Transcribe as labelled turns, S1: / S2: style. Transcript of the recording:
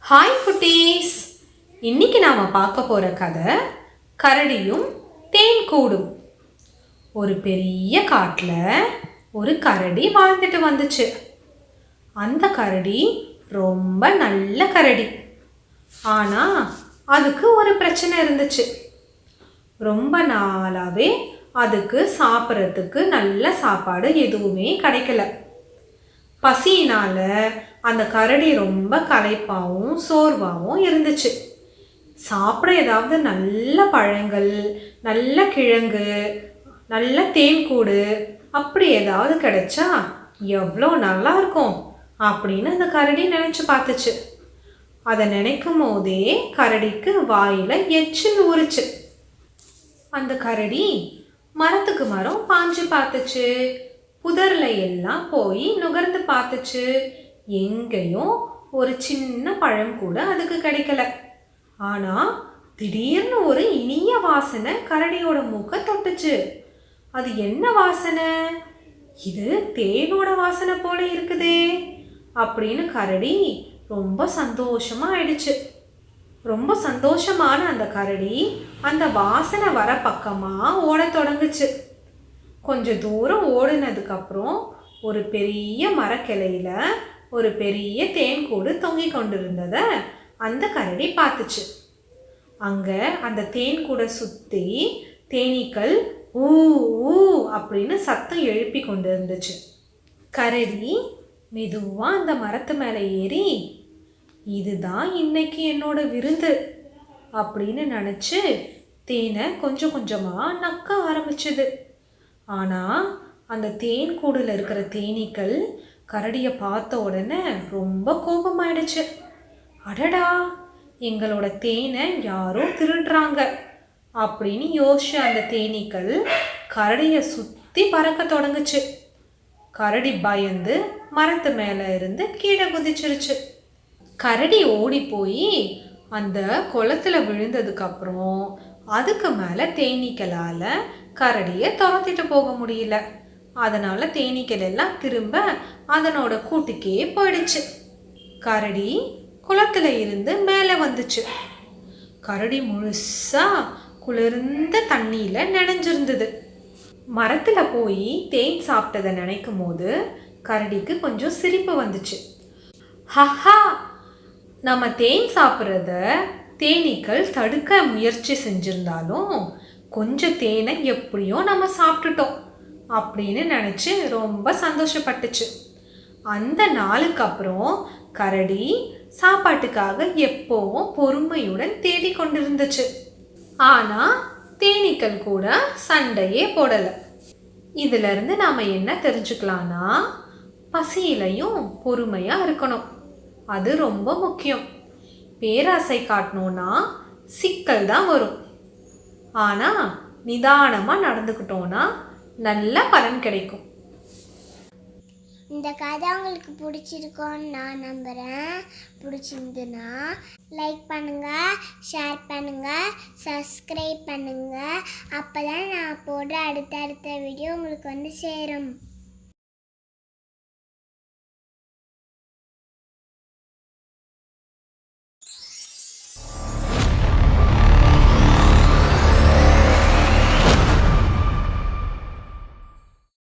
S1: Hi குட்டீஸ், இன்னைக்கு நாம் பார்க்க போகிற கதை கரடியும் தேன் கூடும். ஒரு பெரிய காட்டில் ஒரு கரடி வாழ்ந்துட்டு வந்துச்சு. அந்த கரடி ரொம்ப நல்ல கரடி. ஆனால் அதுக்கு ஒரு பிரச்சனை இருந்துச்சு. ரொம்ப நாளாகவே அதுக்கு சாப்பிட்றதுக்கு நல்ல சாப்பாடு எதுவுமே கிடைக்கல. பசியினால் அந்த கரடி ரொம்ப களைப்பாகவும் சோர்வாகவும் இருந்துச்சு. சாப்பிட ஏதாவது நல்ல பழங்கள், நல்ல கிழங்கு, நல்ல தேன்கூடு அப்படி ஏதாவது கிடைச்சா எவ்வளோ நல்லா இருக்கும் அப்படின்னு அந்த கரடி நினச்சி பார்த்துச்சு. அதை நினைக்கும் போதே கரடிக்கு வாயில் எச்சில் ஊறுச்சு. அந்த கரடி மரத்துக்கு மரம் பாஞ்சு பார்த்துச்சு. புதர்ல எல்லாம் போய் நுகர்ந்து பார்த்துச்சு. எங்கேயும் ஒரு சின்ன பழம் கூட அதுக்கு கிடைக்கல. ஆனால் திடீர்னு ஒரு இனிய வாசனை கரடியோட மூக்கை தொட்டுச்சு. அது என்ன வாசனை? இது தேனோட வாசனை போல இருக்குதே அப்படின்னு கரடி ரொம்ப சந்தோஷமா ஆயிடுச்சு. ரொம்ப சந்தோஷமான அந்த கரடி அந்த வாசனை வர பக்கமாக ஓட தொடங்குச்சு. கொஞ்சம் தூரம் ஓடினதுக்கப்புறம் ஒரு பெரிய மரக்கிளையில ஒரு பெரிய தேன்கூடு தொங்கி கொண்டிருந்ததை அந்த கரடி பார்த்துச்சு. அங்கே அந்த தேன்கூடை சுற்றி தேனீக்கள் ஊ ஊ அப்படின்னு சத்தம் எழுப்பி கொண்டு இருந்துச்சு. கரடி மெதுவாக அந்த மரத்து மேலே ஏறி, இதுதான் இன்னைக்கு என்னோட விருந்து அப்படின்னு நினச்சி தேனை கொஞ்சம் கொஞ்சமாக நக்க ஆரம்பிச்சுது. ஆனால் அந்த தேன் கூடில் இருக்கிற தேனீக்கள் கரடியை பார்த்த உடனே ரொம்ப கோபமாயிடுச்சு. அடடா, எங்களோட தேனை யாரோ திருடுறாங்க அப்படின்னு யோசிச்சு அந்த தேனீக்கள் கரடியை சுற்றி பறக்க தொடங்குச்சு. கரடி பயந்து மரத்து மேலே இருந்து கீழே குதிச்சிருச்சு. கரடி ஓடி போய் அந்த குளத்துல விழுந்ததுக்கப்புறம் அதுக்கு மேலே தேனீக்களால் கரடியை துரத்திட்டு போக முடியல. அதனால் தேனீக்கள் எல்லாம் திரும்ப அதனோட கூட்டுக்கே போயிடுச்சு. கரடி குளத்துல இருந்து மேலே வந்துச்சு. கரடி முழுசா குளிர்ந்த தண்ணியில் நனைஞ்சிருந்தது. மரத்தில் போய் தேன் சாப்பிட்டதை நினைக்கும் போது கரடிக்கு கொஞ்சம் சிரிப்பு வந்துச்சு. ஹஹா, நம்ம தேன் சாப்பிட்றத தேனீக்கள் தடுக்க முயற்சி செஞ்சிருந்தாலும் கொஞ்சம் தேனை எப்படியோ நம்ம சாப்பிட்டுட்டோம் அப்படின்னு நினச்சி ரொம்ப சந்தோஷப்பட்டுச்சு. அந்த நாளுக்கு அப்புறம் கரடி சாப்பாட்டுக்காக எப்போவும் பொறுமையுடன் தேடி கொண்டிருந்துச்சு. ஆனால் தேனீக்கள் கூட சண்டையே போடலை. இதிலிருந்து நாம் என்ன தெரிஞ்சுக்கலான்னா, பசியிலையும் பொறுமையாக இருக்கணும். அது ரொம்ப முக்கியம். பேராசை காட்டணும்னா சிக்கல் தான் வரும். ஆனால் நிதானமாக நடந்துக்கிட்டோன்னா நல்ல பலன் கிடைக்கும்.
S2: இந்த கதை உங்களுக்கு பிடிச்சிருக்கோன்னு நான் நம்புகிறேன். பிடிச்சிருந்துன்னா லைக் பண்ணுங்கள், ஷேர் பண்ணுங்கள், சப்ஸ்கிரைப் பண்ணுங்கள். அப்போ தான் நான் போடுற அடுத்தடுத்த வீடியோ உங்களுக்கு வந்து சேரும்.